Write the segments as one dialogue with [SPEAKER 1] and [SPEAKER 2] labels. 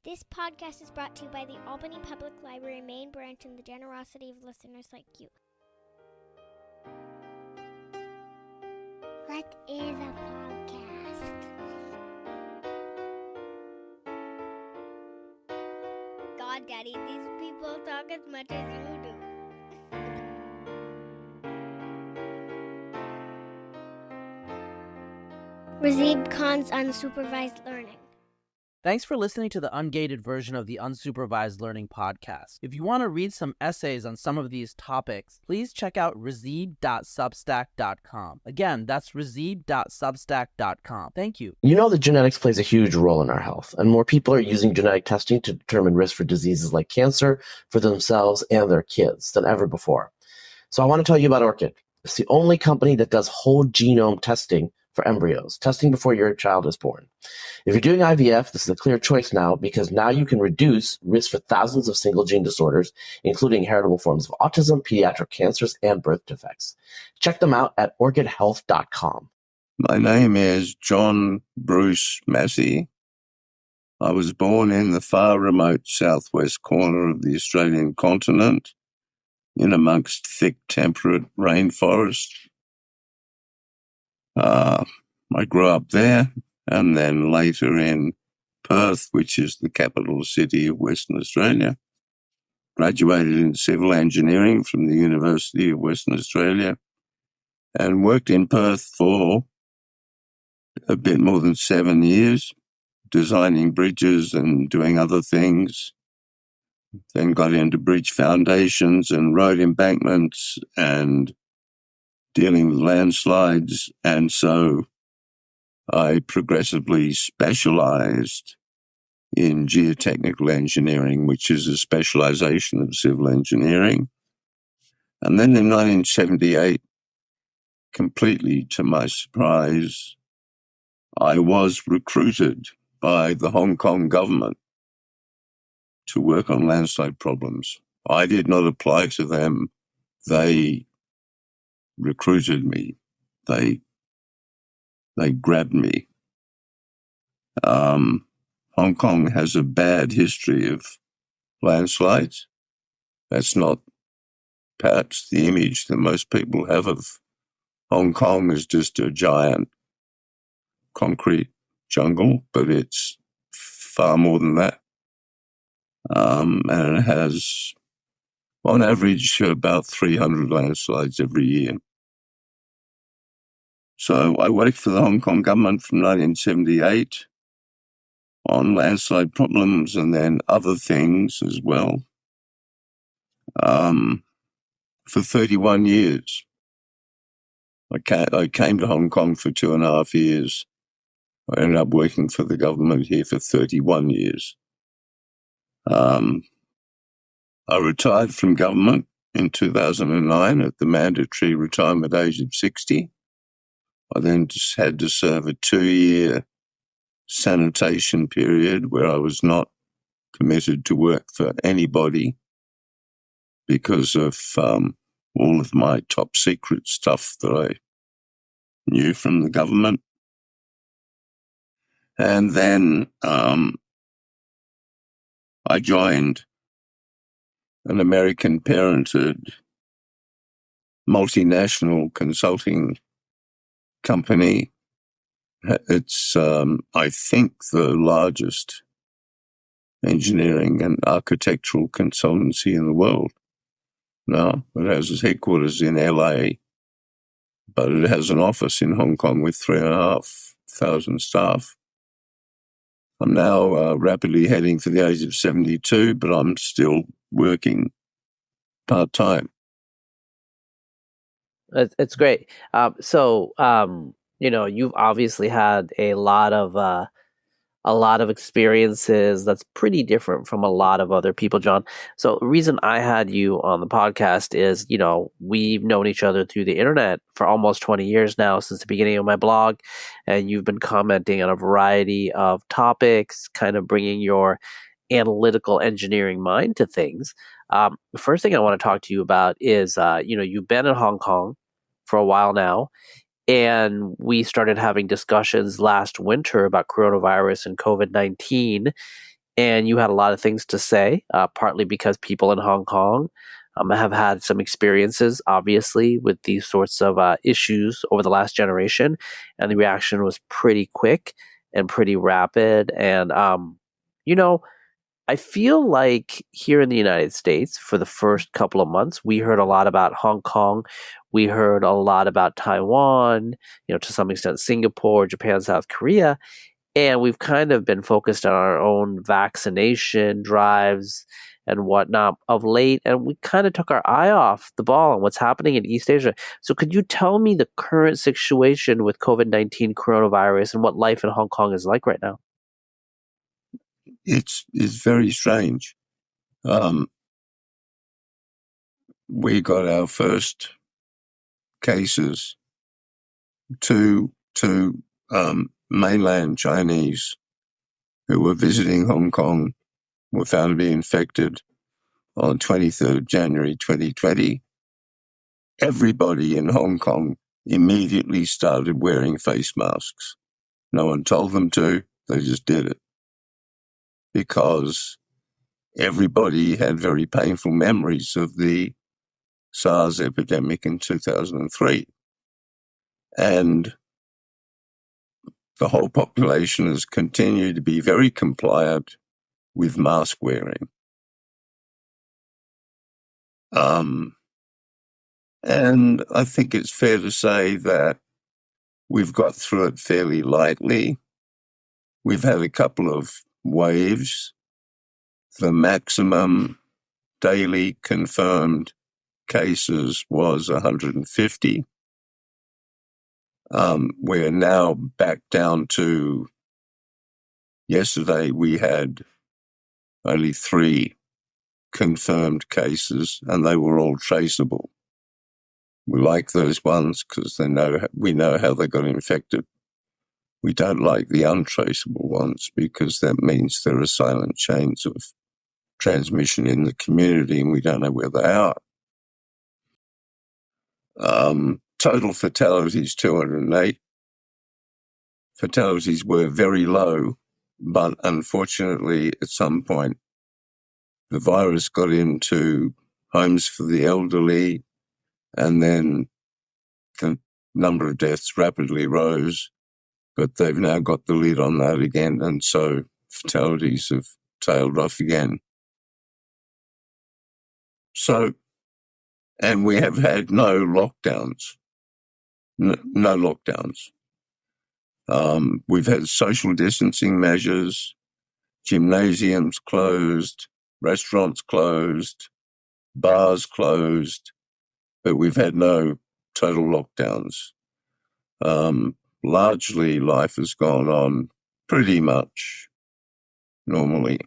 [SPEAKER 1] This podcast is brought to you by the Albany Public Library main branch and the generosity of listeners like you. What is a podcast? God, Daddy, these people talk as much as you do. Razib Khan's Unsupervised Learning.
[SPEAKER 2] Thanks for listening to the ungated version of the Unsupervised Learning podcast. If you want to read some essays on some of these topics, please check out razib.substack.com. Again, that's razib.substack.com. Thank you.
[SPEAKER 3] You know that genetics plays a huge role in our health, and more people are using genetic testing to determine risk for diseases like cancer for themselves and their kids than ever before. So I want to tell you about Orchid. It's the only company that does whole genome testing for embryos, testing before your child is born. If you're doing IVF, this is a clear choice now because now you can reduce risk for thousands of single gene disorders, including heritable forms of autism, pediatric cancers, and birth defects. Check them out at orchidhealth.com.
[SPEAKER 4] My name is John Bruce Massey. I was born in the far remote southwest corner of the Australian continent, in amongst thick temperate rainforest. I grew up there and then later in Perth, which is the capital city of Western Australia. Graduated in civil engineering from the University of Western Australia and worked in Perth for a bit more than 7 years, designing bridges and doing other things. Then got into bridge foundations and road embankments and dealing with landslides. And so I progressively specialized in geotechnical engineering, which is a specialization of civil engineering. And then in 1978, completely to my surprise, I was recruited by the Hong Kong government to work on landslide problems. I did not apply to them. They recruited me. They grabbed me. Hong Kong has a bad history of landslides. That's not perhaps the image that most people have of Hong Kong as just a giant concrete jungle, but it's far more than that. And it has, on average, about 300 landslides every year. So I worked for the Hong Kong government from 1978 on landslide problems and then other things as well for 31 years. I came to Hong Kong for 2.5 years. I ended up working for the government here for 31 years. I retired from government in 2009 at the mandatory retirement age of 60. I then just had to serve a 2-year sanitation period where I was not committed to work for anybody because of all of my top secret stuff that I knew from the government. And then I joined an American-parented multinational consulting company. It's, I think, the largest engineering and architectural consultancy in the world. Now, it has its headquarters in LA, but it has an office in Hong Kong with 3,500 staff. I'm now rapidly heading for the age of 72, but I'm still working part-time.
[SPEAKER 2] It's great. You've obviously had a lot of experiences that's pretty different from a lot of other people, John. So the reason I had you on the podcast is, we've known each other through the internet for almost 20 years now, since the beginning of my blog, and you've been commenting on a variety of topics, kind of bringing your analytical engineering mind to things. The first thing I want to talk to you about is, you've been in Hong Kong for a while now, and we started having discussions last winter about coronavirus and COVID-19. and you had a lot of things to say, partly because people in Hong Kong have had some experiences, obviously, with these sorts of issues over the last generation, and the reaction was pretty quick and pretty rapid. And, you know, I feel like here in the United States, for the first couple of months, we heard a lot about Hong Kong. We heard a lot about Taiwan, to some extent Singapore, Japan, South Korea. And we've kind of been focused on our own vaccination drives and whatnot of late. And we kind of took our eye off the ball on what's happening in East Asia. So could you tell me the current situation with COVID-19 coronavirus and what life in Hong Kong is like right now?
[SPEAKER 4] It's very strange. We got our first cases to mainland Chinese who were visiting Hong Kong were found to be infected on 23rd of January 2020. Everybody in Hong Kong immediately started wearing face masks. No one told them to, they just did it. Because everybody had very painful memories of the SARS epidemic in 2003. And the whole population has continued to be very compliant with mask wearing. And I think it's fair to say that we've got through it fairly lightly. We've had a couple of waves. The maximum daily confirmed cases was 150. We're now back down to, yesterday we had only 3 confirmed cases and they were all traceable. We like those ones because we know how they got infected. We don't like the untraceable ones because that means there are silent chains of transmission in the community and we don't know where they are. Total fatalities, 208. Fatalities were very low, but unfortunately at some point the virus got into homes for the elderly and then the number of deaths rapidly rose, but they've now got the lid on that again, and so fatalities have tailed off again. So, and we have had no lockdowns. No lockdowns. We've had social distancing measures, gymnasiums closed, restaurants closed, bars closed, but we've had no total lockdowns. Largely, life has gone on pretty much normally.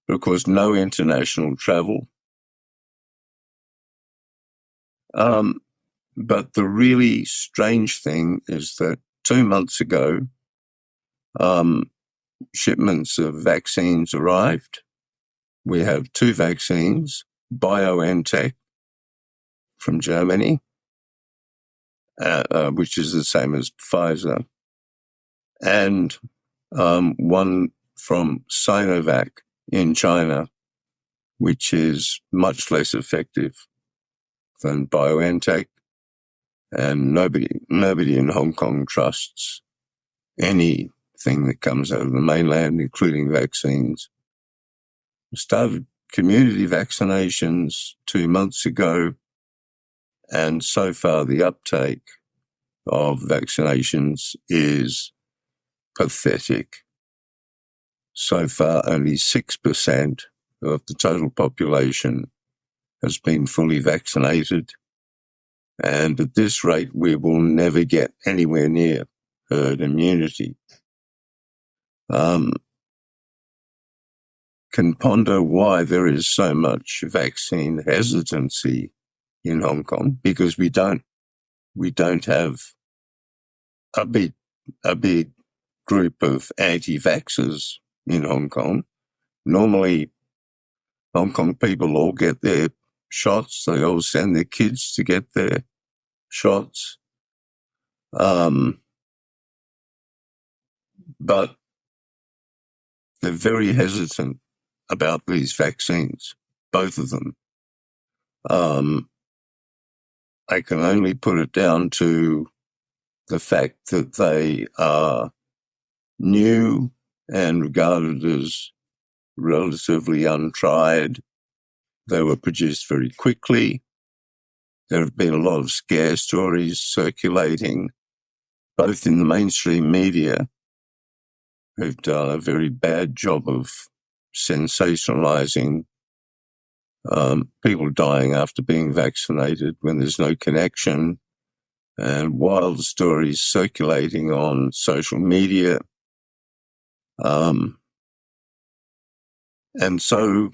[SPEAKER 4] But of course, no international travel. But the really strange thing is that 2 months ago, shipments of vaccines arrived. We have 2 vaccines, BioNTech from Germany, which is the same as Pfizer, and one from Sinovac in China, which is much less effective than BioNTech. And nobody in Hong Kong trusts anything that comes out of the mainland, including vaccines. We started community vaccinations 2 months ago, and so far the uptake of vaccinations is pathetic. So far, only 6% of the total population has been fully vaccinated. And at this rate, we will never get anywhere near herd immunity. Can ponder why there is so much vaccine hesitancy in Hong Kong, because we don't have a big group of anti-vaxxers in Hong Kong. Normally, Hong Kong people all get their shots. They all send their kids to get their shots. But they're very hesitant about these vaccines, both of them. I can only put it down to the fact that they are new and regarded as relatively untried. They were produced very quickly. There have been a lot of scare stories circulating, both in the mainstream media, who've done a very bad job of sensationalizing people dying after being vaccinated when there's no connection, and wild stories circulating on social media. And so,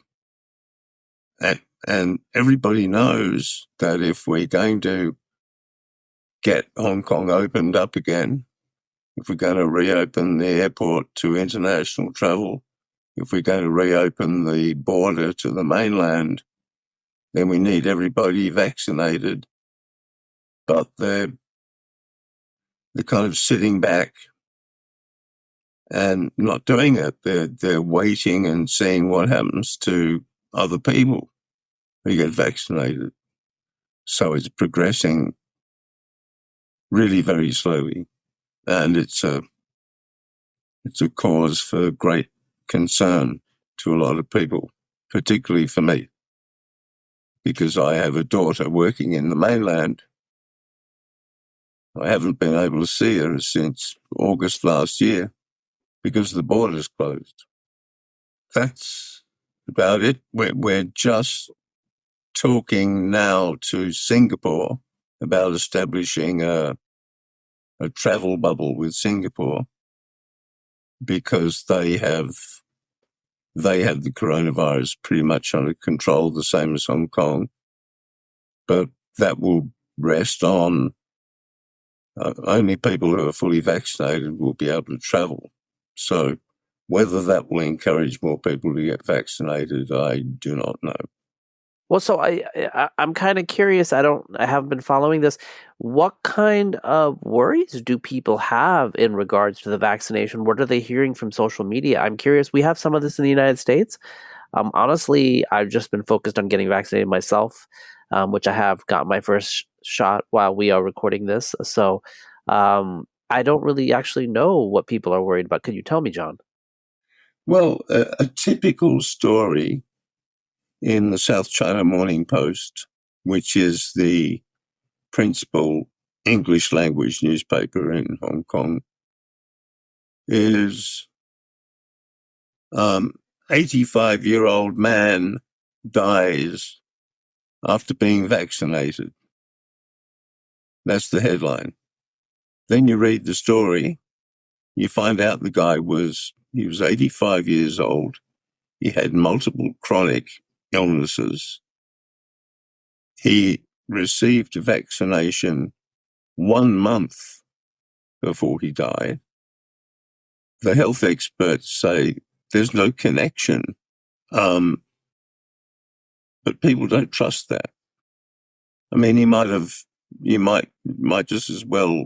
[SPEAKER 4] and everybody knows that if we're going to get Hong Kong opened up again, if we're going to reopen the airport to international travel, if we're going to reopen the border to the mainland, then we need everybody vaccinated. But they're kind of sitting back and not doing it. They're waiting and seeing what happens to other people who get vaccinated. So it's progressing really very slowly, and it's a cause for great concern to a lot of people, particularly for me, because I have a daughter working in the mainland. I haven't been able to see her since August last year because the border's closed. That's about it. We're just talking now to Singapore about establishing a travel bubble with Singapore because they have the coronavirus pretty much under control, the same as Hong Kong. But that will rest on only people who are fully vaccinated will be able to travel. So whether that will encourage more people to get vaccinated, I do not know.
[SPEAKER 2] Well, so I'm kind of curious. I haven't been following this. What kind of worries do people have in regards to the vaccination? What are they hearing from social media? I'm curious. We have some of this in the United States. Honestly, I've just been focused on getting vaccinated myself, which I have got my first shot while we are recording this. So I don't really actually know what people are worried about. Could you tell me, John?
[SPEAKER 4] Well, a typical story in the South China Morning Post, which is the principal English language newspaper in Hong Kong, is 85-year-old man dies after being vaccinated. That's the headline. Then you read the story, you find out the guy was 85 years old. He had multiple chronic illnesses. He received a vaccination 1 month before he died. The health experts say there's no connection, but people don't trust that. I mean, you might just as well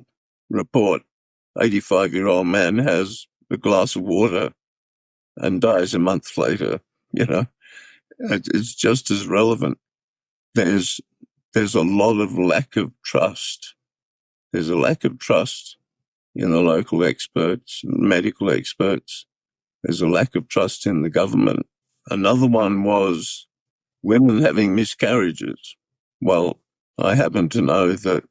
[SPEAKER 4] report 85-year-old man has a glass of water and dies a month later. It's just as relevant. There's a lot of lack of trust. There's a lack of trust in the local experts, medical experts. There's a lack of trust in the government. Another one was women having miscarriages. Well, I happen to know that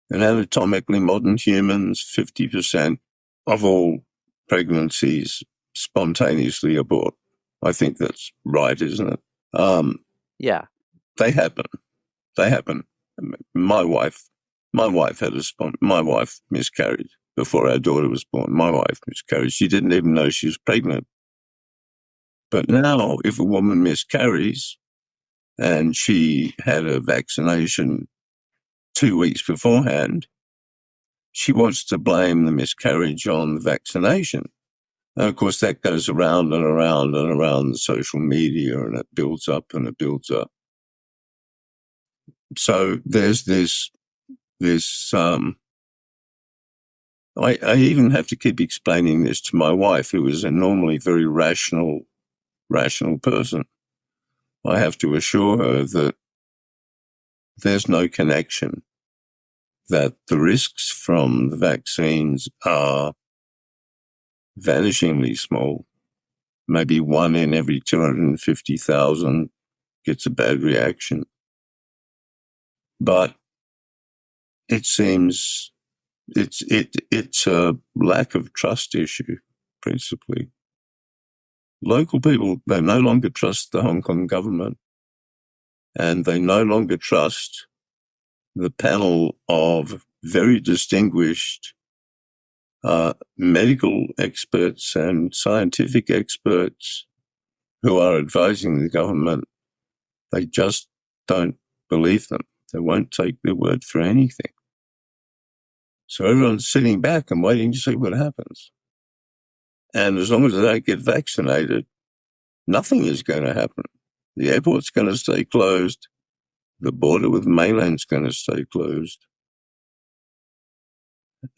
[SPEAKER 4] in anatomically modern humans, 50% of all pregnancies spontaneously abort. I think that's right, isn't it?
[SPEAKER 2] Yeah.
[SPEAKER 4] They happen. My wife miscarried before our daughter was born. My wife miscarried. She didn't even know she was pregnant. But now, if a woman miscarries and she had a vaccination 2 weeks beforehand, she wants to blame the miscarriage on the vaccination. And of course, that goes around and around and around the social media, and it builds up and it builds up. So there's this I even have to keep explaining this to my wife, who is a normally very rational person. I have to assure her that there's no connection, that the risks from the vaccines are vanishingly small. Maybe 1 in every 250,000 gets a bad reaction. But it seems it's a lack of trust issue, principally. Local people, they no longer trust the Hong Kong government, and they no longer trust the panel of very distinguished medical experts and scientific experts who are advising the government. They just don't believe them. They won't take their word for anything. So everyone's sitting back and waiting to see what happens. And as long as they don't get vaccinated, nothing is going to happen. The airport's going to stay closed. The border with mainland's going to stay closed.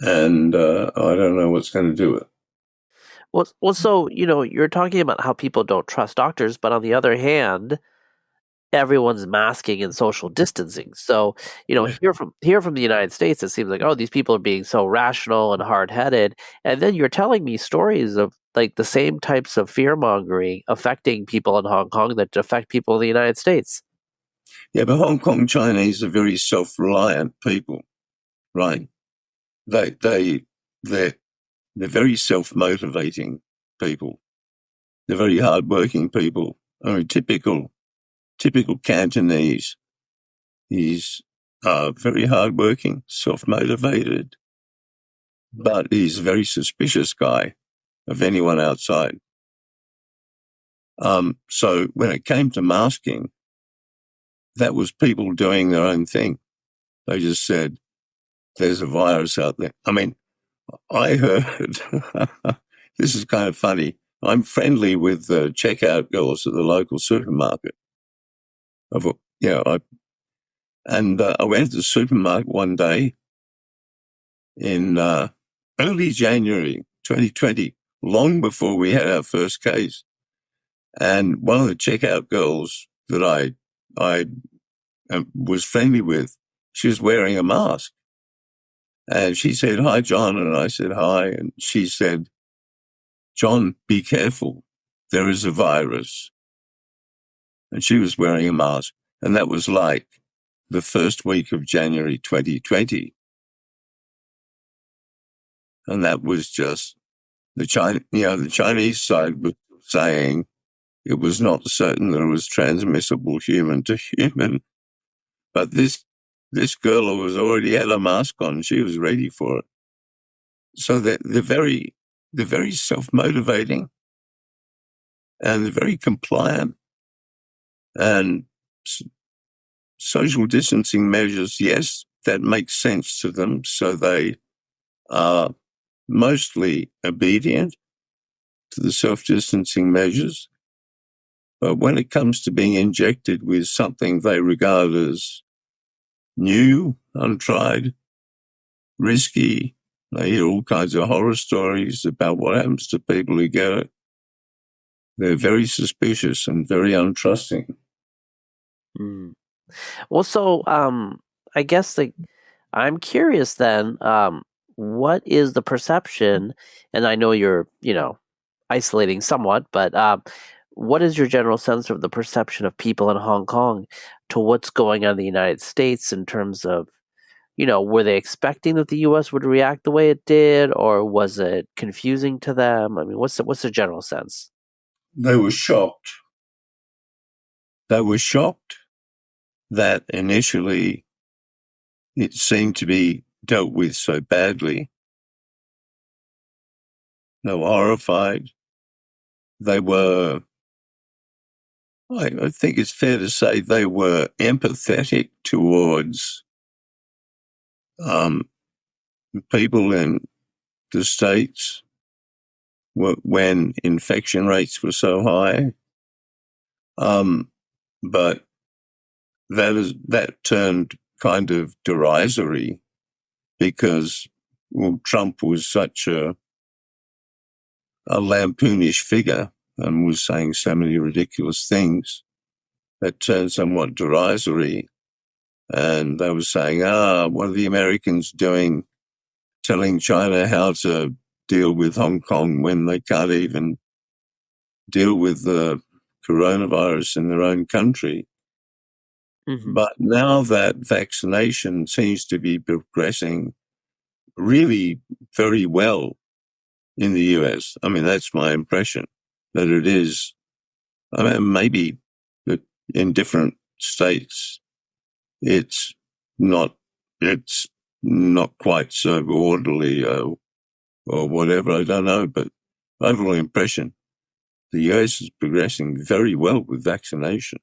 [SPEAKER 4] And I don't know what's going to do it.
[SPEAKER 2] Well, so, you're talking about how people don't trust doctors, but on the other hand, everyone's masking and social distancing. So, here from the United States, it seems like, oh, these people are being so rational and hard-headed. And then you're telling me stories of like the same types of fear-mongering affecting people in Hong Kong that affect people in the United States.
[SPEAKER 4] Yeah, but Hong Kong Chinese are very self-reliant people, right? They're very self-motivating people. They're very hard-working people. I mean, typical Cantonese. He's very hardworking, self-motivated, but he's a very suspicious guy of anyone outside. So when it came to masking, that was people doing their own thing. They just said, there's a virus out there. I mean, I heard, this is kind of funny. I'm friendly with the checkout girls at the local supermarket. I went to the supermarket one day in early January 2020, long before we had our first case. And one of the checkout girls that I was friendly with, she was wearing a mask. And she said, "Hi, John." And I said, "Hi." And she said, "John, be careful. There is a virus." And she was wearing a mask. And that was like the first week of January 2020. And that was just the Chinese side was saying it was not certain that it was transmissible human to human. But this girl who was already had a mask on, she was ready for it. So they're very self-motivating, and they're very compliant. And social distancing measures, yes, that makes sense to them. So they are mostly obedient to the self-distancing measures. But when it comes to being injected with something they regard as new, untried, risky, they hear all kinds of horror stories about what happens to people who get it. They're very suspicious and very untrusting.
[SPEAKER 2] Mm. Well, so I guess I'm curious then, what is the perception? And I know you're, isolating somewhat, but what is your general sense of the perception of people in Hong Kong to what's going on in the United States in terms of, were they expecting that the U.S. would react the way it did, or was it confusing to them? I mean, what's the general sense?
[SPEAKER 4] They were shocked. They were shocked that initially it seemed to be dealt with so badly. They were horrified. They were, I think it's fair to say, they were empathetic towards people in the States when infection rates were so high. But that turned kind of derisory because Trump was such a lampoonish figure and was saying so many ridiculous things that turned somewhat derisory. And they were saying, what are the Americans doing, telling China how to deal with Hong Kong when they can't even deal with the coronavirus in their own country?
[SPEAKER 2] Mm-hmm.
[SPEAKER 4] But now that vaccination seems to be progressing really very well in the US. I mean, that's my impression, that it is. I mean, maybe that in different states, it's not quite so orderly or whatever. I don't know, but overall impression, the US is progressing very well with vaccination.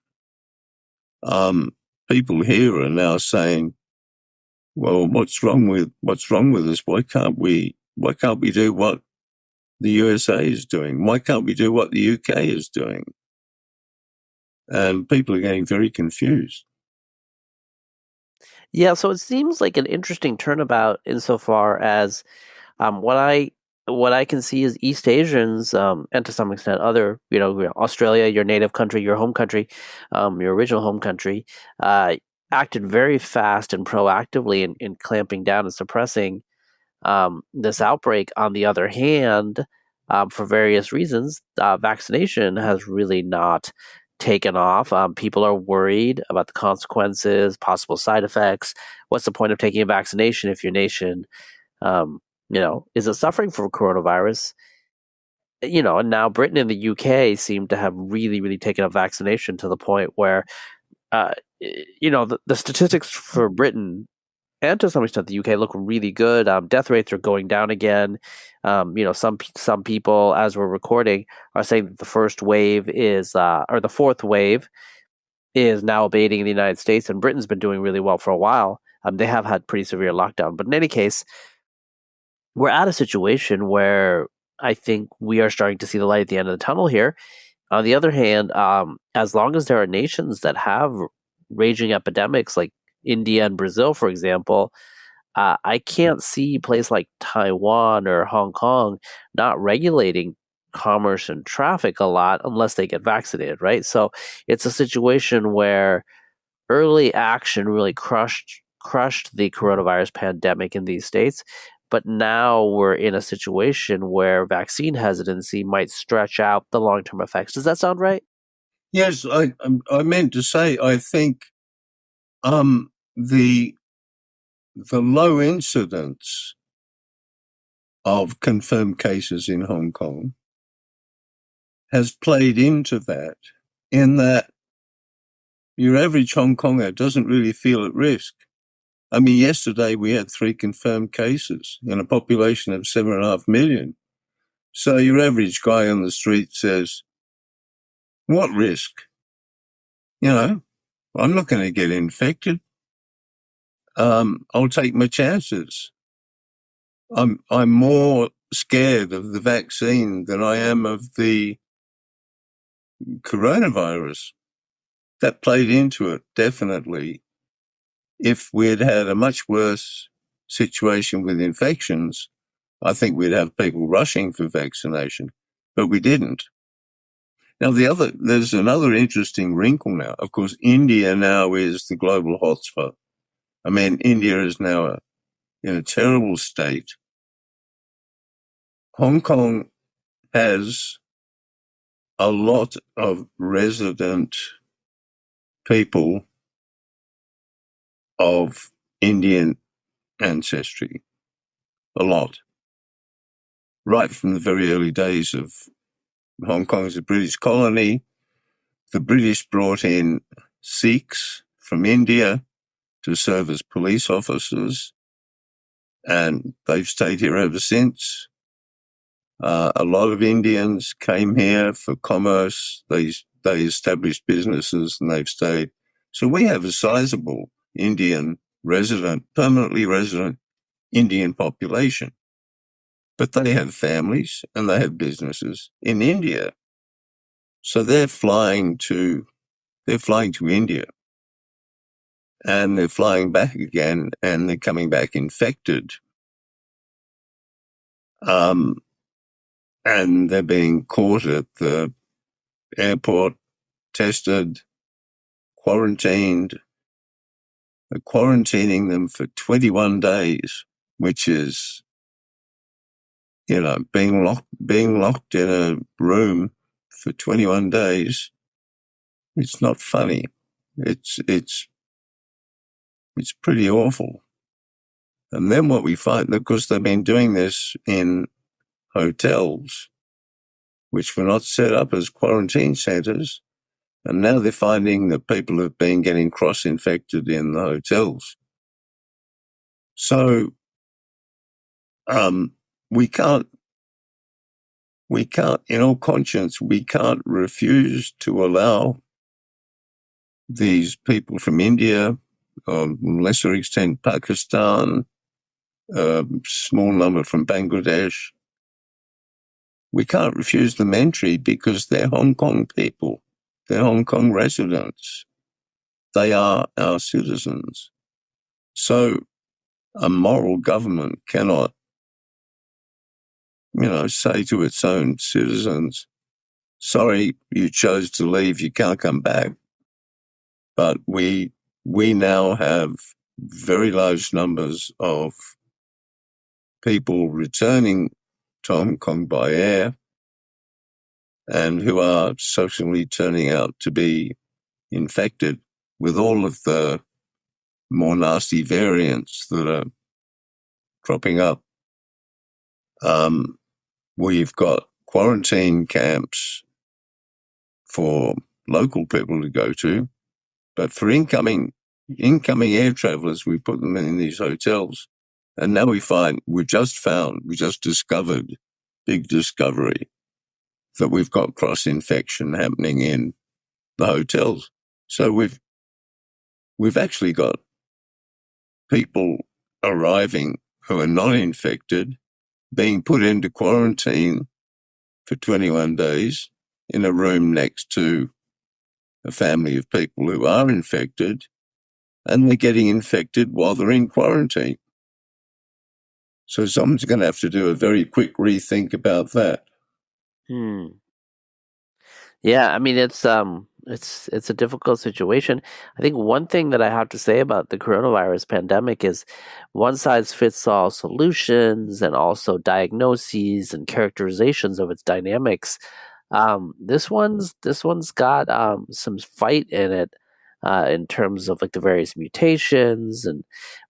[SPEAKER 4] People here are now saying, well, what's wrong with us? Why can't we do what the USA is doing? Why can't we do what the UK is doing? And people are getting very confused.
[SPEAKER 2] Yeah, so it seems like an interesting turnabout insofar as what I can see is East Asians, and to some extent other, Australia, your native country, your home country, your original home country, acted very fast and proactively in clamping down and suppressing this outbreak. On the other hand, for various reasons, vaccination has really not taken off. People are worried about the consequences, possible side effects. What's the point of taking a vaccination if your nation, is it suffering from coronavirus? And now Britain and the UK seem to have really, really taken up vaccination to the point where, the statistics for Britain and to some extent the UK look really good. Death rates are going down again. Some people, as we're recording, are saying that the first wave is, or the fourth wave is now abating in the United States, and Britain's been doing really well for a while. They have had pretty severe lockdown, but in any case, we're at a situation where I think we are starting to see the light at the end of the tunnel here. On the other hand, as long as there are nations that have raging epidemics like India and Brazil, for example, I can't see a place like Taiwan or Hong Kong not regulating commerce and traffic a lot unless they get vaccinated, right? So it's a situation where early action really crushed the coronavirus pandemic in these states. But now we're in a situation where vaccine hesitancy might stretch out the long-term effects. Does that sound right?
[SPEAKER 4] Yes, I meant to say, I think the low incidence of confirmed cases in Hong Kong has played into that, in that your average Hong Konger doesn't really feel at risk. I mean, yesterday we had 3 confirmed cases in a population of 7.5 million. So your average guy on the street says, what risk? I'm not going to get infected. I'll take my chances. I'm more scared of the vaccine than I am of the coronavirus. That played into it, definitely. If we'd had a much worse situation with infections, I think we'd have people rushing for vaccination, but we didn't. Now, there's another interesting wrinkle now. Of course, India now is the global hotspot. I mean, India is now in a terrible state. Hong Kong has a lot of resident people of Indian ancestry, a lot. Right from the very early days of Hong Kong as a British colony, the British brought in Sikhs from India to serve as police officers, and they've stayed here ever since. A lot of Indians came here for commerce. They established businesses and they've stayed. So we have a sizable permanently resident Indian population. But they have families and they have businesses in India. So they're flying to India, and they're flying back again, and they're coming back infected. And they're being caught at the airport, tested, quarantined, quarantining them for 21 days, which is, being locked in a room for 21 days. It's not funny. It's pretty awful. And then what we find, because they've been doing this in hotels, which were not set up as quarantine centers, and now they're finding that people have been getting cross-infected in the hotels. So we can't, in all conscience, we can't refuse to allow these people from India, lesser extent Pakistan, small number from Bangladesh. We can't refuse them entry because they're Hong Kong people. They're Hong Kong residents. They are our citizens. So a moral government cannot, say to its own citizens, sorry, you chose to leave, you can't come back. But we now have very large numbers of people returning to Hong Kong by air and who are socially turning out to be infected with all of the more nasty variants that are cropping up. We've got quarantine camps for local people to go to, but for incoming air travelers, we put them in these hotels. And now we just discovered, big discovery, that we've got cross-infection happening in the hotels. So we've actually got people arriving who are not infected, being put into quarantine for 21 days in a room next to a family of people who are infected, and they're getting infected while they're in quarantine. So someone's going to have to do a very quick rethink about that.
[SPEAKER 2] Yeah, I mean it's a difficult situation. I think one thing that I have to say about the coronavirus pandemic is one size fits all solutions and also diagnoses and characterizations of its dynamics. This one's got some fight in it in terms of like the various mutations, and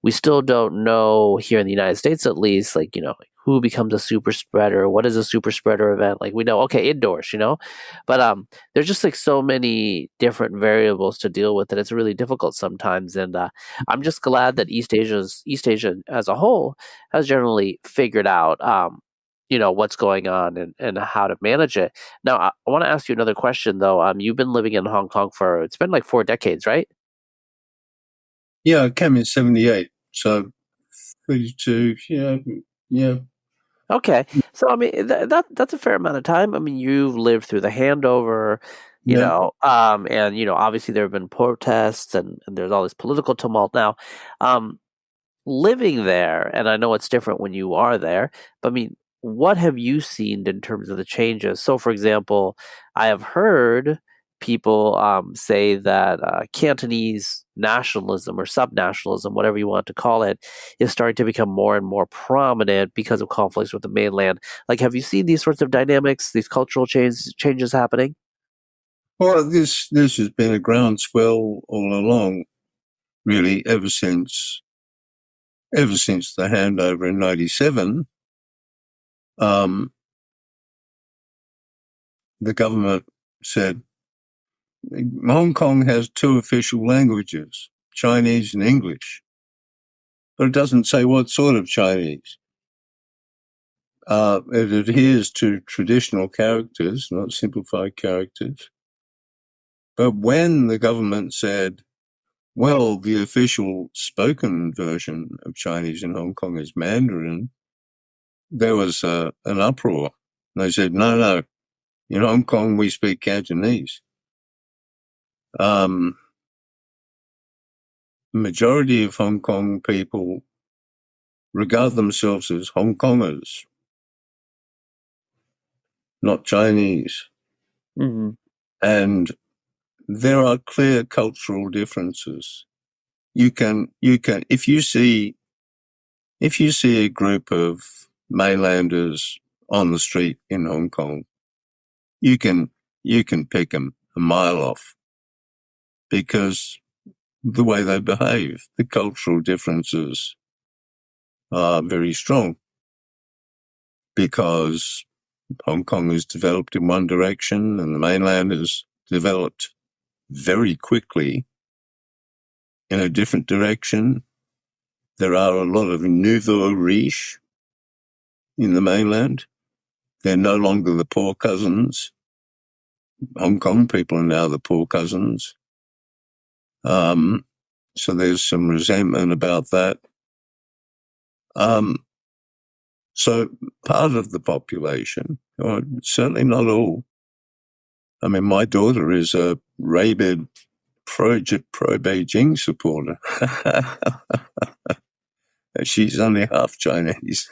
[SPEAKER 2] we still don't know here in the United States at least, like who becomes a super spreader, what is a super spreader event. Like we know, okay, indoors, but there's just like so many different variables to deal with that it's really difficult sometimes. And I'm just glad that East Asia as a whole has generally figured out what's going on and how to manage it. Now I want to ask you another question though. You've been living in Hong Kong for, it's been like 4 decades, right?
[SPEAKER 4] Yeah, I came in 78, so 32, yeah.
[SPEAKER 2] Okay, so I mean that's a fair amount of time. I mean, you've lived through the handover,
[SPEAKER 4] Yeah.
[SPEAKER 2] and obviously there have been protests and there's all this political tumult now. Living there, and I know it's different when you are there, but I mean, what have you seen in terms of the changes? So, for example, I have heard people say that Cantonese nationalism or subnationalism, whatever you want to call it, is starting to become more and more prominent because of conflicts with the mainland. Like, have you seen these sorts of dynamics, these cultural changes happening?
[SPEAKER 4] Well, this has been a groundswell all along, really, ever since the handover in 97. The government said Hong Kong has 2 official languages, Chinese and English, but it doesn't say what sort of Chinese. It adheres to traditional characters, not simplified characters. But when the government said, well, the official spoken version of Chinese in Hong Kong is Mandarin, there was an uproar. They said, no, in Hong Kong we speak Cantonese. The majority of Hong Kong people regard themselves as Hong Kongers. not Chinese.
[SPEAKER 2] Mm-hmm.
[SPEAKER 4] And there are clear cultural differences. You can, if you see a group of mainlanders on the street in Hong Kong, you can pick them a mile off because the way they behave, the cultural differences are very strong because Hong Kong is developed in one direction and the mainland is developed very quickly in a different direction. There are a lot of nouveau riche in the mainland. They're no longer the poor cousins. Hong Kong people are now the poor cousins. So there's some resentment about that. So part of the population, or certainly not all. I mean, my daughter is a rabid pro-Beijing supporter. She's only half Chinese.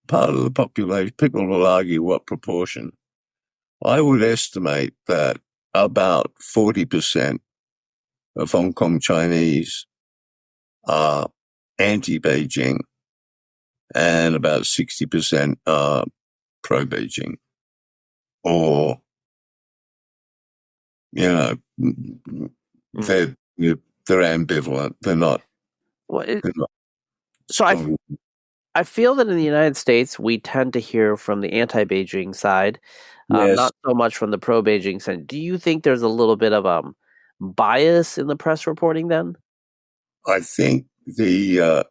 [SPEAKER 4] Part of the population, people will argue what proportion. I would estimate that about 40% of Hong Kong Chinese are anti-Beijing and about 60% are pro-Beijing. Or, they're ambivalent. They're not.
[SPEAKER 2] Well,
[SPEAKER 4] they're not
[SPEAKER 2] so
[SPEAKER 4] strong.
[SPEAKER 2] I feel that in the United States, we tend to hear from the anti-Beijing side,
[SPEAKER 4] Yes.
[SPEAKER 2] not so much from the pro-Beijing side. Do you think there's a little bit of bias in the press reporting then?
[SPEAKER 4] I think the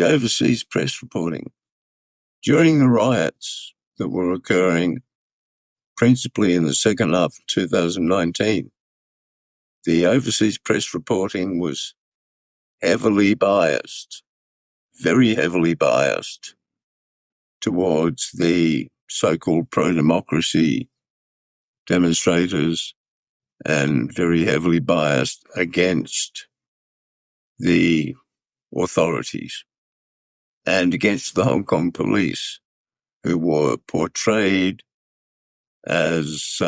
[SPEAKER 4] overseas press reporting during the riots that were occurring principally in the second half of 2019, the overseas press reporting was heavily biased, very heavily biased towards the so-called pro-democracy demonstrators and very heavily biased against the authorities and against the Hong Kong police, who were portrayed as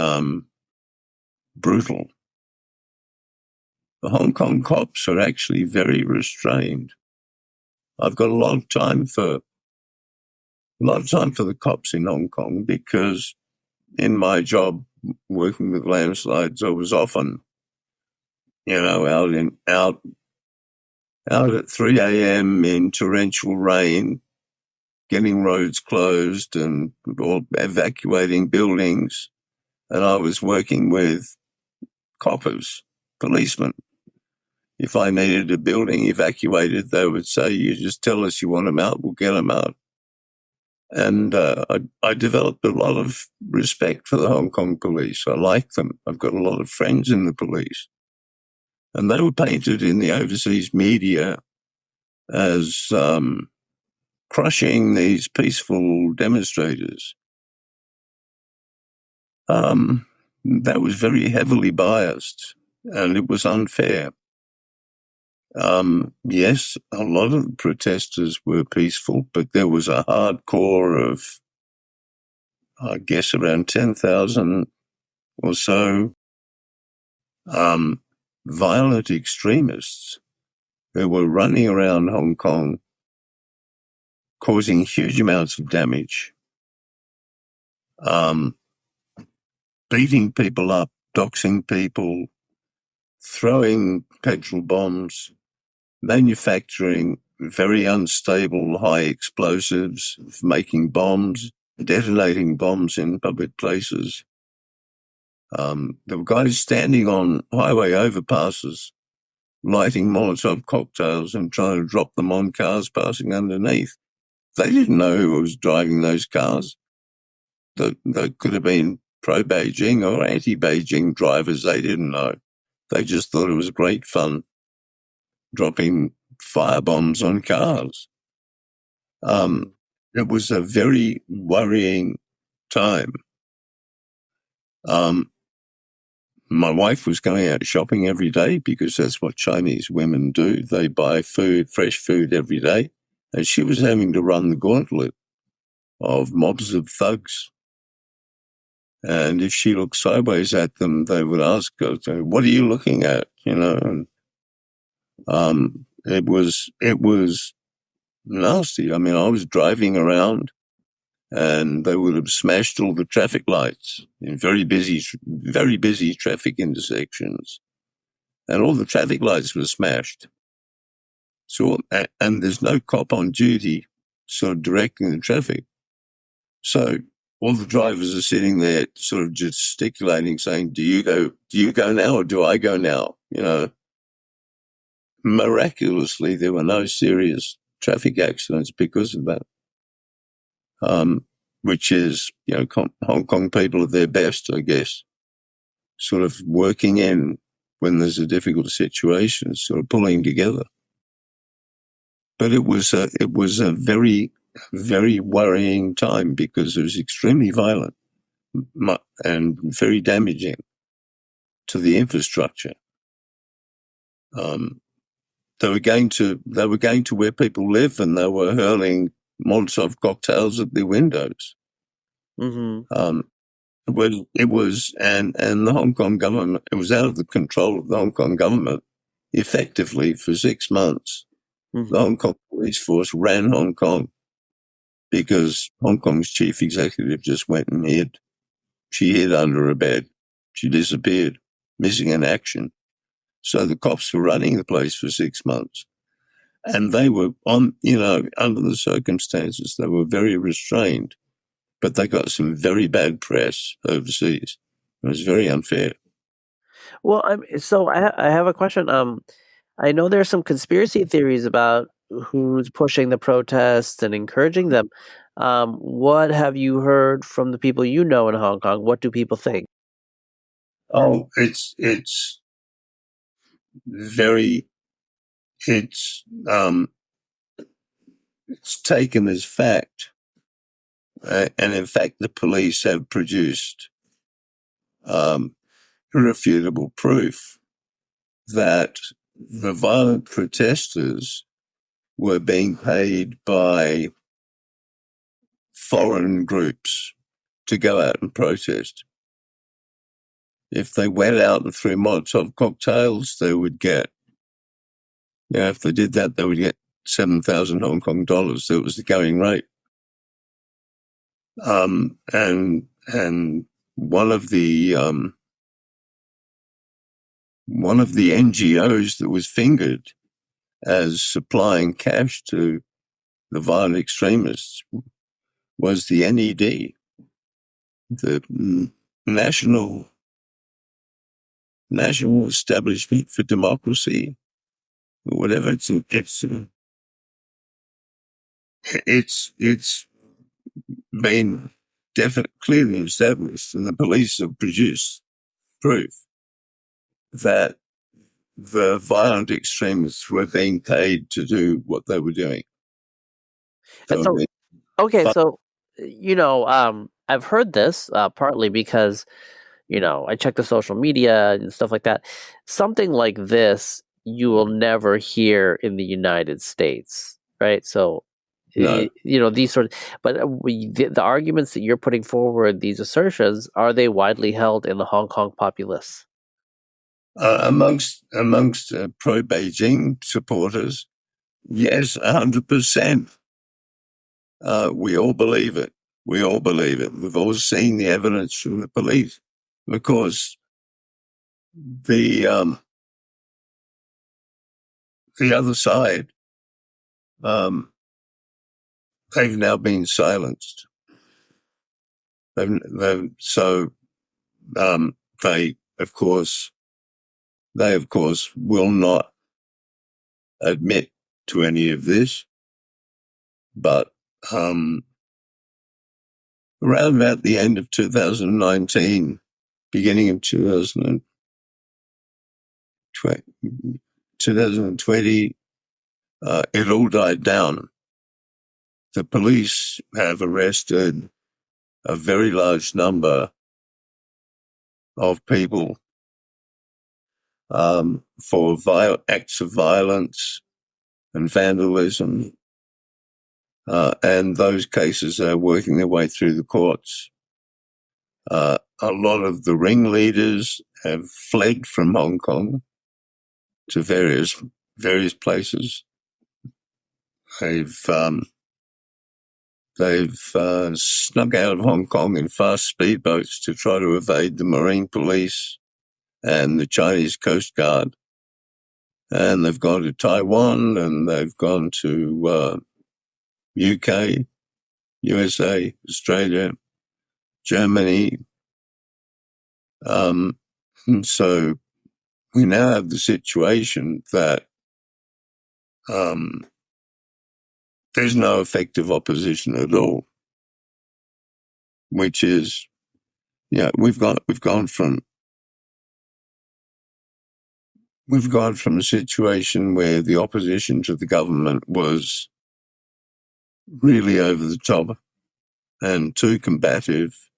[SPEAKER 4] brutal. The Hong Kong cops are actually very restrained. I've got a lot of time for the cops in Hong Kong because in my job working with landslides, I was often, out at 3 a.m. in torrential rain, getting roads closed or evacuating buildings. And I was working with coppers, policemen. If I needed a building evacuated, they would say, you just tell us you want them out, we'll get them out. And I developed a lot of respect for the Hong Kong police. I like them. I've got a lot of friends in the police. And they were painted in the overseas media as crushing these peaceful demonstrators. That was very heavily biased, and it was unfair. Yes, a lot of the protesters were peaceful, but there was a hardcore of, I guess, around 10,000 or so violent extremists who were running around Hong Kong, causing huge amounts of damage, beating people up, doxing people, throwing petrol bombs, manufacturing very unstable high explosives, making bombs, detonating bombs in public places. There were guys standing on highway overpasses, lighting Molotov cocktails and trying to drop them on cars passing underneath. They didn't know who was driving those cars. They could have been pro-Beijing or anti-Beijing drivers. They didn't know. They just thought it was great fun dropping firebombs on cars. It was a very worrying time. My wife was going out shopping every day because that's what Chinese women do. They buy food, fresh food every day, and she was having to run the gauntlet of mobs of thugs. And if she looked sideways at them, they would ask her, "What are you looking at?" And it was nasty. I mean, I was driving around, and they would have smashed all the traffic lights in very busy traffic intersections, and all the traffic lights were smashed. So, and there's no cop on duty sort of directing the traffic. So all the drivers are sitting there sort of gesticulating, saying, do you go now or do I go now? Miraculously, there were no serious traffic accidents because of that. Which is, Hong Kong people at their best, I guess, sort of working in when there's a difficult situation, sort of pulling together. But it was a very, very worrying time because it was extremely violent and very damaging to the infrastructure. They were going to where people live, and they were hurling Molotov cocktails at their windows.
[SPEAKER 2] Mm-hmm.
[SPEAKER 4] It was, and the Hong Kong government, it was out of the control of the Hong Kong government effectively for 6 months.
[SPEAKER 2] Mm-hmm.
[SPEAKER 4] The Hong Kong police force ran Hong Kong because Hong Kong's chief executive just went and hid. She hid under a bed. She disappeared, missing in action. So the cops were running the place for 6 months. And they were under the circumstances, they were very restrained, but they got some very bad press overseas. It was very unfair.
[SPEAKER 2] Well, so I have a question. I know there's some conspiracy theories about who's pushing the protests and encouraging them. What have you heard from the people you know in Hong Kong? What do people think?
[SPEAKER 4] Oh, it's very, it's taken as fact. And in fact, the police have produced irrefutable proof that the violent protesters were being paid by foreign groups to go out and protest. If they went out and threw Molotov cocktails, they would get, if they did that, they would get 7,000 Hong Kong dollars. That was the going rate. And one of the NGOs that was fingered as supplying cash to the violent extremists was the NED, the National Establishment for Democracy, or whatever. It's been clearly established, and the police have produced proof that the violent extremists were being paid to do what they were doing.
[SPEAKER 2] So I've heard this partly because, I check the social media and stuff like that. Something like this you will never hear in the United States, right? So,
[SPEAKER 4] No.
[SPEAKER 2] These sort of, but the arguments that you're putting forward, these assertions, are they widely held in the Hong Kong populace?
[SPEAKER 4] Amongst pro-Beijing supporters, yes, 100%. We all believe it. We've all seen the evidence from the police. Of course, the other side, they've now been silenced. They of course will not admit to any of this, but around about the end of 2019, beginning of 2020, it all died down. The police have arrested a very large number of people for acts of violence and vandalism and those cases are working their way through the courts. A lot of the ringleaders have fled from Hong Kong to various places. They've snuck out of Hong Kong in fast speedboats to try to evade the Marine Police and the Chinese Coast Guard. And they've gone to Taiwan, and they've gone to UK, USA, Australia, Germany. So we now have the situation that there's no effective opposition at all, which is, we've gone from a situation where the opposition to the government was really over the top and too combative,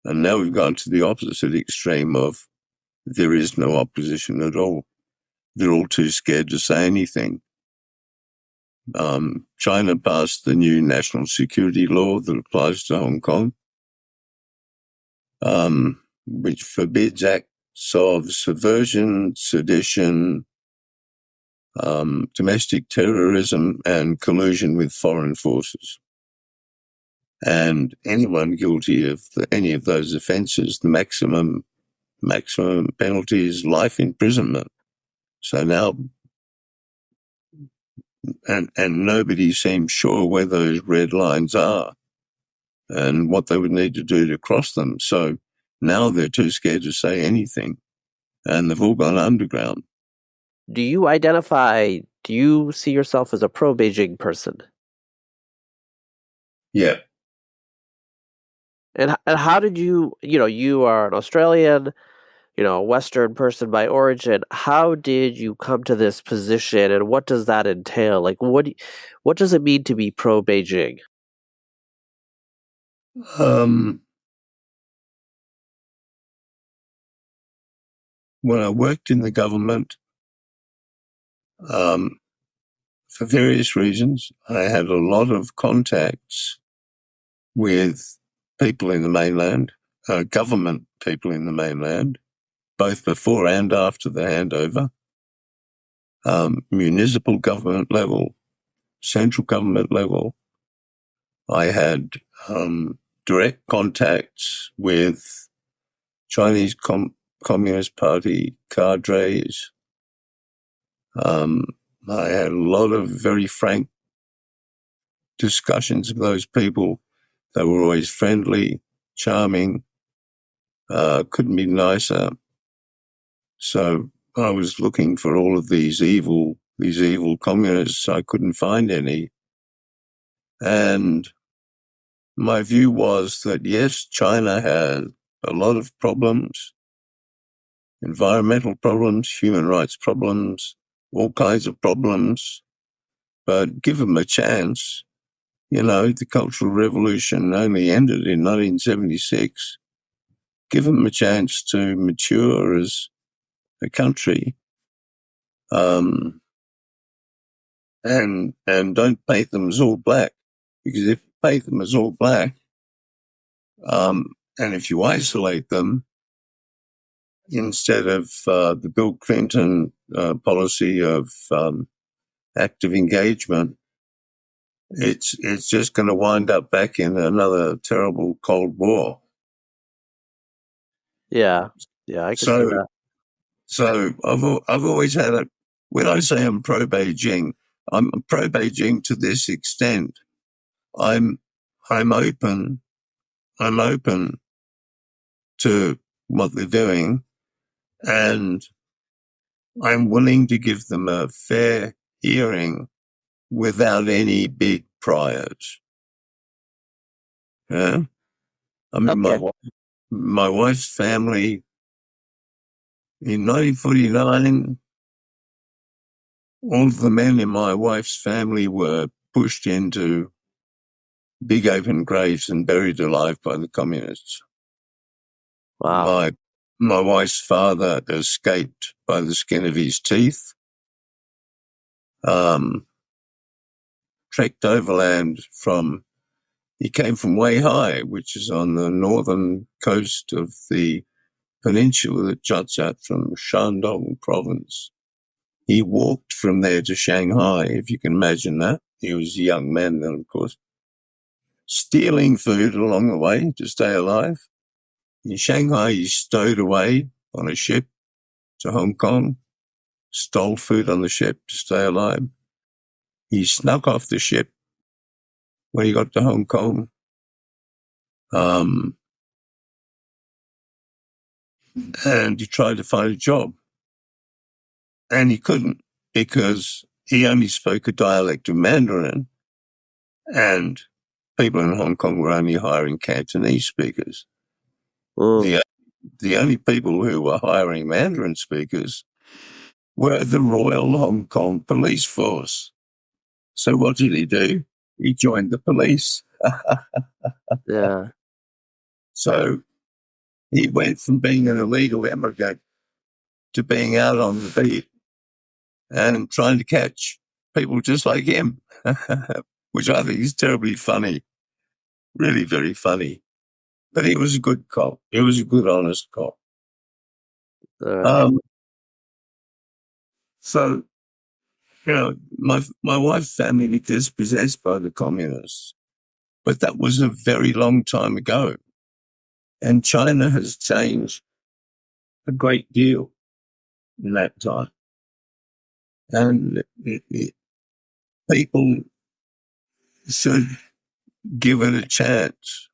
[SPEAKER 4] and now we've gone to the opposite extreme of there is no opposition at all. They're all too scared to say anything. China passed the new national security law that applies to Hong Kong, which forbids acts of subversion, sedition, domestic terrorism, and collusion with foreign forces. And anyone guilty of any of those offences, the maximum penalty is life imprisonment. So now, and nobody seems sure where those red lines are and what they would need to do to cross them. So now they're too scared to say anything, and they've all gone underground.
[SPEAKER 2] Do you see yourself as a pro-Beijing person?
[SPEAKER 4] Yeah.
[SPEAKER 2] And how did you are an Australian, a Western person by origin. How did you come to this position, and what does that entail? Like, what does it mean to be pro-Beijing?
[SPEAKER 4] When I worked in the government, for various reasons, I had a lot of contacts with people in the mainland, government people in the mainland, both before and after the handover, municipal government level, central government level. I had direct contacts with Chinese Communist Party cadres. I had a lot of very frank discussions with those people. They were always friendly, charming, couldn't be nicer. So I was looking for all of these evil communists. I couldn't find any. And my view was that, yes, China had a lot of problems, environmental problems, human rights problems, all kinds of problems, but give them a chance. The Cultural Revolution only ended in 1976. Give them a chance to mature as a country, and don't paint them as all black, because if you paint them as all black, and if you isolate them instead of the Bill Clinton policy of active engagement, it's just going to wind up back in another terrible Cold War.
[SPEAKER 2] Yeah, I can see that.
[SPEAKER 4] So I've always had when I say I'm pro-Beijing to this extent. I'm open to what they're doing, and I'm willing to give them a fair hearing without any big priors. Yeah, I mean,
[SPEAKER 2] Okay.
[SPEAKER 4] my wife's family in 1949. All of the men in my wife's family were pushed into big open graves and buried alive by the communists.
[SPEAKER 2] Wow.
[SPEAKER 4] My wife's father escaped by the skin of his teeth. trekked overland he came from Weihai, which is on the northern coast of the peninsula that juts out from Shandong province. He walked from there to Shanghai, if you can imagine that. He was a young man then, of course. Stealing food along the way to stay alive. In Shanghai, he stowed away on a ship to Hong Kong, stole food on the ship to stay alive. He snuck off the ship when he got to Hong Kong. And he tried to find a job. And he couldn't because he only spoke a dialect of Mandarin, and people in Hong Kong were only hiring Cantonese speakers. The only people who were hiring Mandarin speakers were the Royal Hong Kong Police Force. So what did he do? He joined the police.
[SPEAKER 2] Yeah.
[SPEAKER 4] So he went from being an illegal immigrant to being out on the beat and trying to catch people just like him, which I think is terribly funny, really very funny. But he was a good cop. He was a good, honest cop. So, my wife's family was dispossessed by the communists, but that was a very long time ago. And China has changed a great deal in that time. And people should give it a chance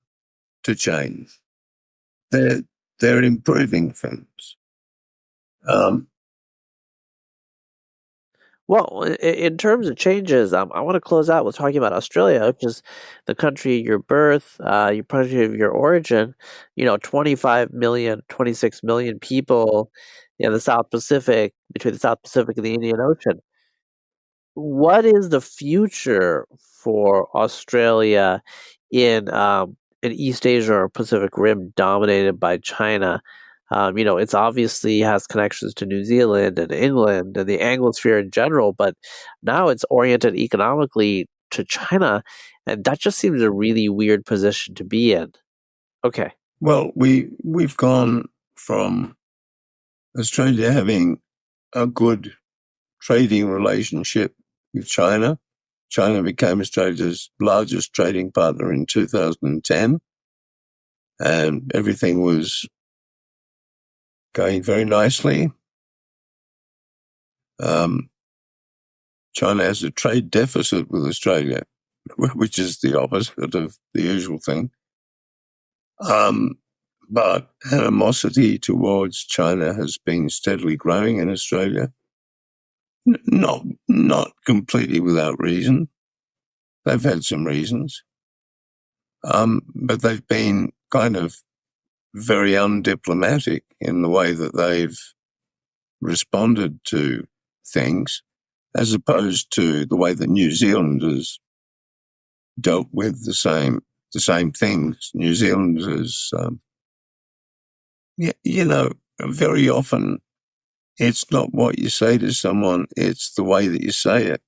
[SPEAKER 4] to change. They're improving things.
[SPEAKER 2] Well, in terms of changes, I want to close out with talking about Australia, which is the country of your birth, your country of your origin. 25 million, 26 million people in the South Pacific, between the South Pacific and the Indian Ocean. What is the future for Australia in East Asia or Pacific Rim dominated by China? It's obviously has connections to New Zealand and England and the Anglosphere in general, but now it's oriented economically to China, and that just seems a really weird position to be in. Okay.
[SPEAKER 4] Well, we've gone from Australia having a good trading relationship with China. China became Australia's largest trading partner in 2010, and everything was going very nicely. China has a trade deficit with Australia, which is the opposite of the usual thing. But animosity towards China has been steadily growing in Australia. Not completely without reason. They've had some reasons. But they've been kind of very undiplomatic in the way that they've responded to things, as opposed to the way that New Zealanders dealt with the same things. New Zealanders, very often it's not what you say to someone, it's the way that you say it.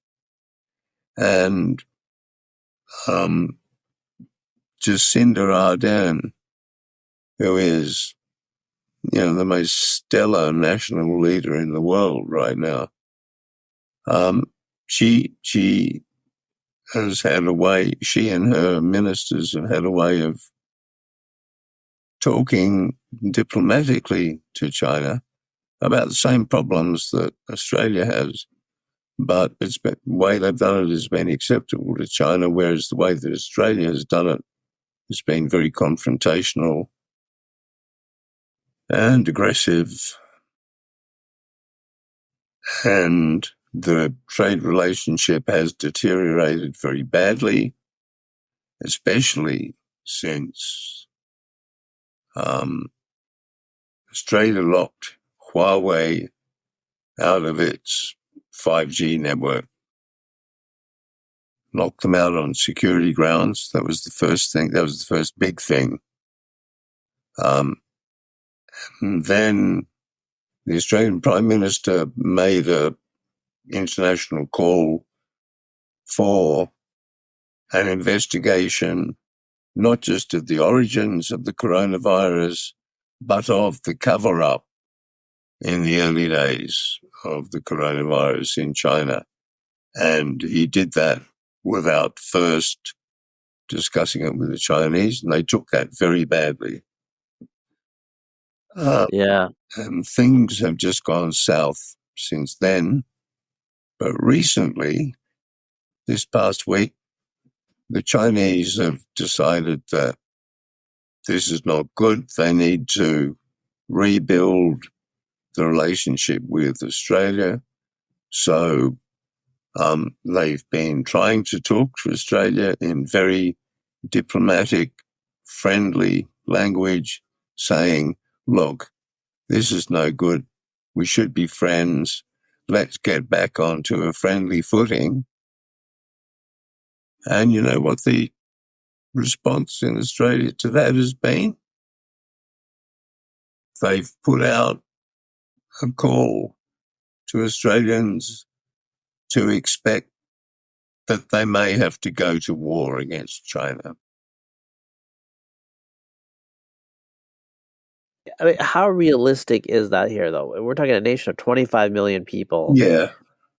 [SPEAKER 4] And Jacinda Ardern, who is, the most stellar national leader in the world right now, she has had a way, she and her ministers have had a way of talking diplomatically to China about the same problems that Australia has, but the way they've done it has been acceptable to China, whereas the way that Australia has done it has been very confrontational and aggressive, and the trade relationship has deteriorated very badly, especially since Australia locked Huawei out of its 5G network, locked them out on security grounds. That was the first thing. That was the first big thing. And then the Australian Prime Minister made an international call for an investigation not just of the origins of the coronavirus, but of the cover-up in the early days of the coronavirus in China. And he did that without first discussing it with the Chinese, and they took that very badly.
[SPEAKER 2] Yeah.
[SPEAKER 4] And things have just gone south since then. But recently, this past week, the Chinese have decided that this is not good. They need to rebuild the relationship with Australia. So they've been trying to talk to Australia in very diplomatic, friendly language, saying, look, this is no good. We should be friends. Let's get back onto a friendly footing. And you know what the response in Australia to that has been? They've put out a call to Australians to expect that they may have to go to war against China.
[SPEAKER 2] I mean, how realistic is that here, though? We're talking a nation of 25 million people
[SPEAKER 4] Yeah,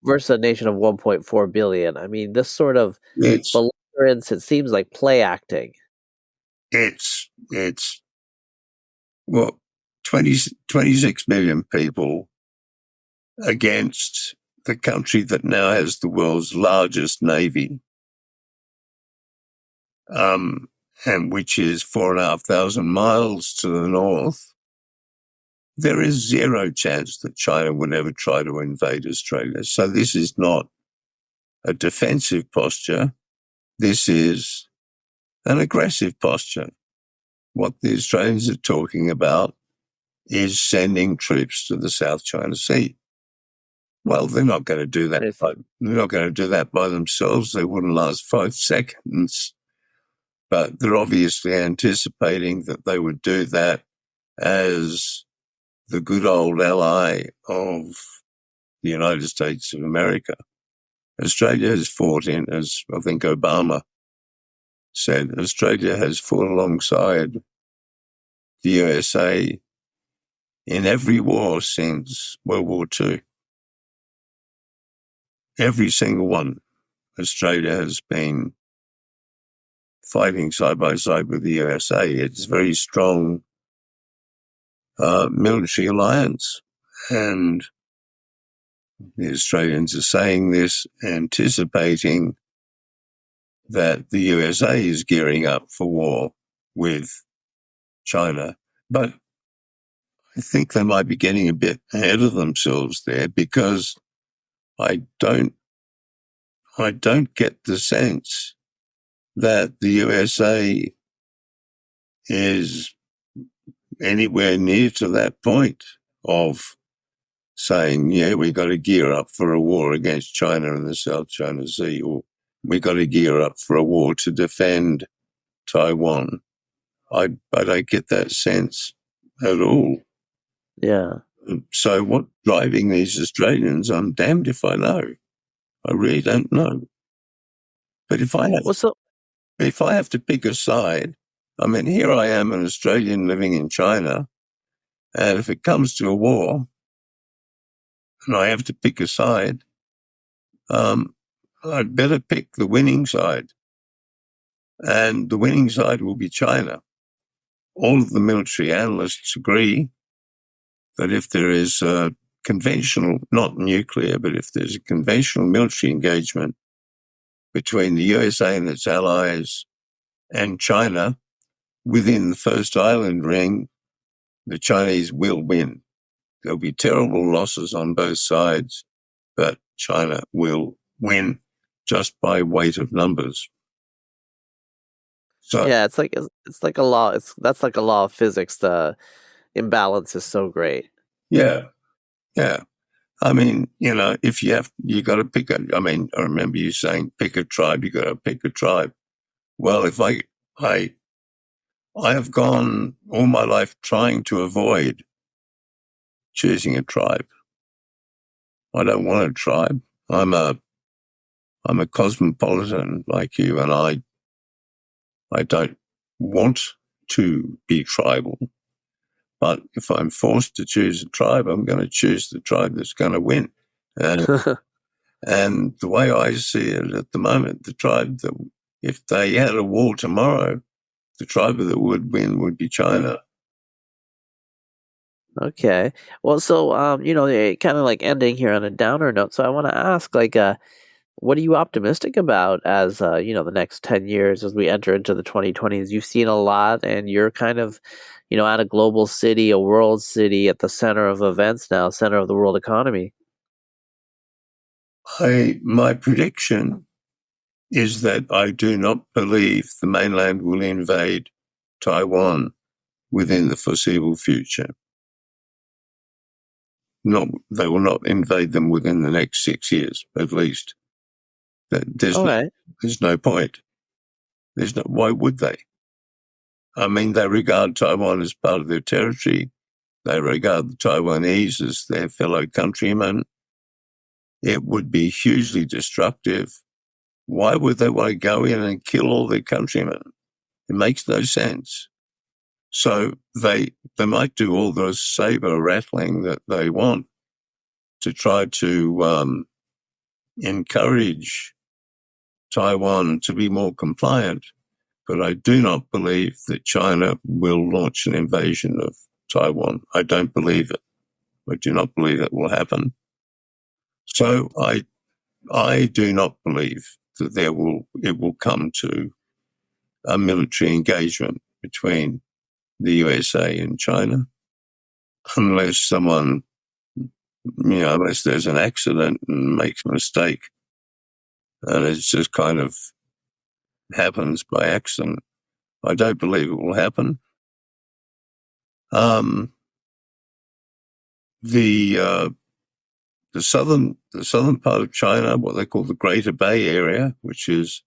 [SPEAKER 2] versus a nation of 1.4 billion. I mean, this sort of
[SPEAKER 4] it's
[SPEAKER 2] belligerence, it seems like play acting.
[SPEAKER 4] it's well, 26 million people against the country that now has the world's largest navy, and which is 4,500 miles to the north. There is zero chance that China would ever try to invade Australia. So this is not a defensive posture. This is an aggressive posture. What the Australians are talking about is sending troops to the South China Sea. Well, they're not going to do that. They're not going to do that by themselves. They wouldn't last 5 seconds. But they're obviously anticipating that they would do that as the good old ally of the United States of America. Australia has fought in, as I think Obama said, Australia has fought alongside the USA in every war since World War II. Every single one. Australia has been fighting side by side with the USA. It's a very strong military alliance. And the Australians are saying this, anticipating that the USA is gearing up for war with China. But I think they might be getting a bit ahead of themselves there, because I don't get the sense that the USA is anywhere near to that point of saying, yeah, we got to gear up for a war against China in the South China Sea, or we got to gear up for a war to defend Taiwan. I don't get that sense at all.
[SPEAKER 2] Yeah.
[SPEAKER 4] So what's driving these Australians, I'm damned if I know. I really don't know. But if I have to pick a side, I mean, here I am, an Australian living in China, and if it comes to a war, and I have to pick a side, I'd better pick the winning side. And the winning side will be China. All of the military analysts agree that if there is a conventional, not nuclear, but if there's a conventional military engagement between the USA and its allies and China within the first island ring, the Chinese will win. There'll be terrible losses on both sides, but China will win just by weight of numbers. So
[SPEAKER 2] yeah, it's like a law. That's like a law of physics. The imbalance is so great.
[SPEAKER 4] yeah. I mean, if you got to pick I remember you saying pick a tribe. You got to pick a tribe. Well, if I have gone all my life trying to avoid choosing a tribe. I don't want a tribe. I'm I'm a cosmopolitan like you, and I don't want to be tribal. But if I'm forced to choose a tribe, I'm going to choose the tribe that's going to win. And the way I see it at the moment, the tribe that, if they had a war tomorrow, the tribe that would win would be China.
[SPEAKER 2] Okay. Well, so kind of like ending here on a downer note. So I want to ask, like, what are you optimistic about as the next 10 years as we enter into the 2020s? You've seen a lot, and you're kind of, at a global city, a world city, at the center of events now, center of the world economy.
[SPEAKER 4] My prediction is that I do not believe the mainland will invade Taiwan within the foreseeable future. They will not invade them within the next 6 years, at least. There's no point. Why would they? I mean, they regard Taiwan as part of their territory. They regard the Taiwanese as their fellow countrymen. It would be hugely destructive. Why would they want to go in and kill all their countrymen? It makes no sense. So they might do all the saber rattling that they want to try to encourage Taiwan to be more compliant. But I do not believe that China will launch an invasion of Taiwan. I don't believe it. I do not believe it will happen. So I do not believe that it will come to a military engagement between the USA and China, unless unless there's an accident and makes a mistake, and it just kind of happens by accident. I don't believe it will happen. The southern part of China, what they call the Greater Bay Area, which is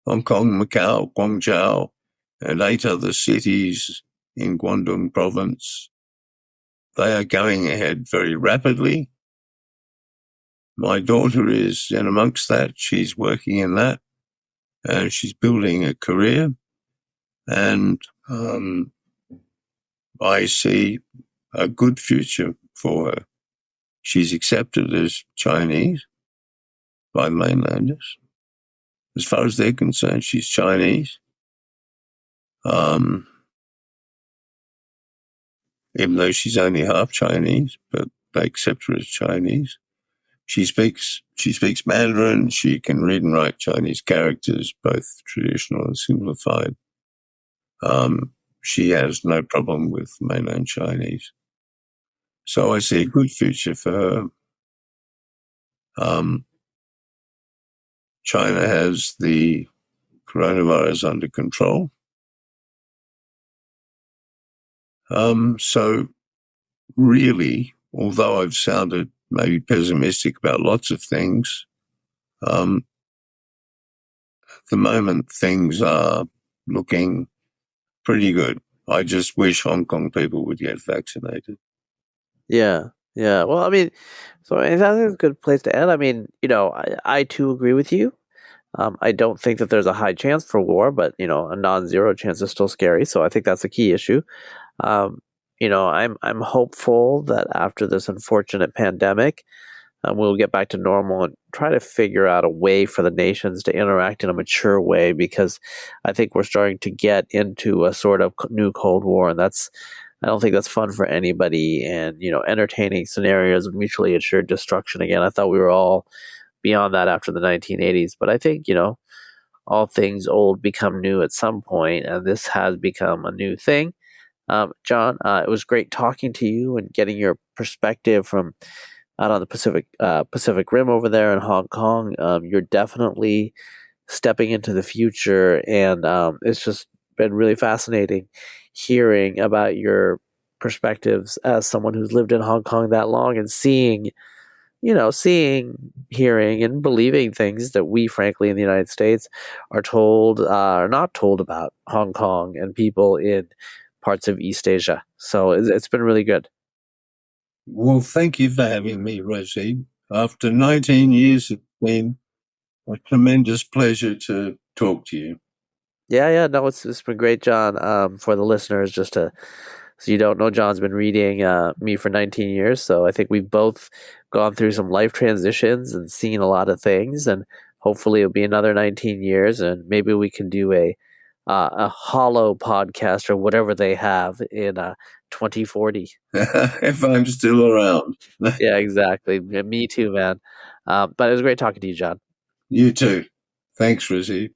[SPEAKER 4] Hong Kong, Macau, Guangzhou, and 8 other cities in Guangdong province, they are going ahead very rapidly. My daughter is in amongst that. She's working in that, and she's building a career. And I see a good future for her. She's accepted as Chinese by mainlanders. As far as they're concerned, she's Chinese. Even though she's only half Chinese, but they accept her as Chinese. She speaks Mandarin. She can read and write Chinese characters, both traditional and simplified. She has no problem with mainland Chinese. So I see a good future for her. China has the coronavirus under control. So really, although I've sounded maybe pessimistic about lots of things, at the moment things are looking pretty good. I just wish Hong Kong people would get vaccinated.
[SPEAKER 2] Yeah. Well, I mean, so I think it's a good place to end. I mean, I too agree with you. I don't think that there's a high chance for war, but a non-zero chance is still scary. So I think that's a key issue. I'm hopeful that after this unfortunate pandemic, we'll get back to normal and try to figure out a way for the nations to interact in a mature way, because I think we're starting to get into a sort of new Cold War, and I don't think that's fun for anybody. And entertaining scenarios of mutually assured destruction again. I thought we were all beyond that after the 1980s, but I think all things old become new at some point, and this has become a new thing. John, it was great talking to you and getting your perspective from out on the Pacific Rim over there in Hong Kong. You're definitely stepping into the future, and it's just been really fascinating hearing about your perspectives as someone who's lived in Hong Kong that long and seeing, hearing, and believing things that we, frankly, in the United States are told, are not told about Hong Kong and people in parts of East Asia. So it's been really good.
[SPEAKER 4] Well, thank you for having me, Razib. After 19 years, it's been A tremendous pleasure to talk to you.
[SPEAKER 2] Yeah. No, it's been great, John. For the listeners, so you don't know, John's been reading me for 19 years. So I think we've both gone through some life transitions and seen a lot of things. And hopefully it'll be another 19 years, and maybe we can do a hollow podcast or whatever they have in 2040.
[SPEAKER 4] If I'm still around.
[SPEAKER 2] Yeah, exactly. Yeah, me too, man. But it was great talking to you, John.
[SPEAKER 4] You too. Thanks, Razib.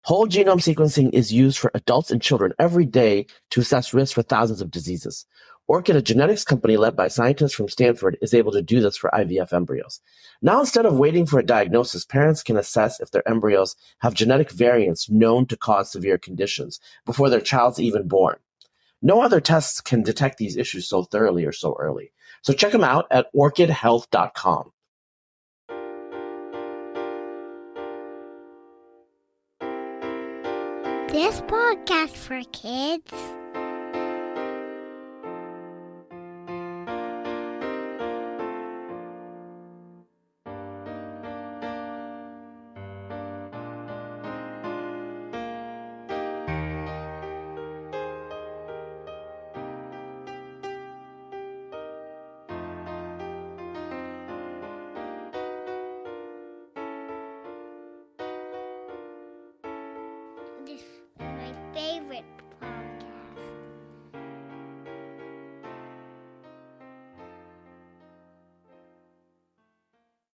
[SPEAKER 3] Whole genome sequencing is used for adults and children every day to assess risk for thousands of diseases. Orchid, a genetics company led by scientists from Stanford, is able to do this for IVF embryos. Now, instead of waiting for a diagnosis, parents can assess if their embryos have genetic variants known to cause severe conditions before their child's even born. No other tests can detect these issues so thoroughly or so early. So check them out at orchidhealth.com.
[SPEAKER 1] This podcast for kids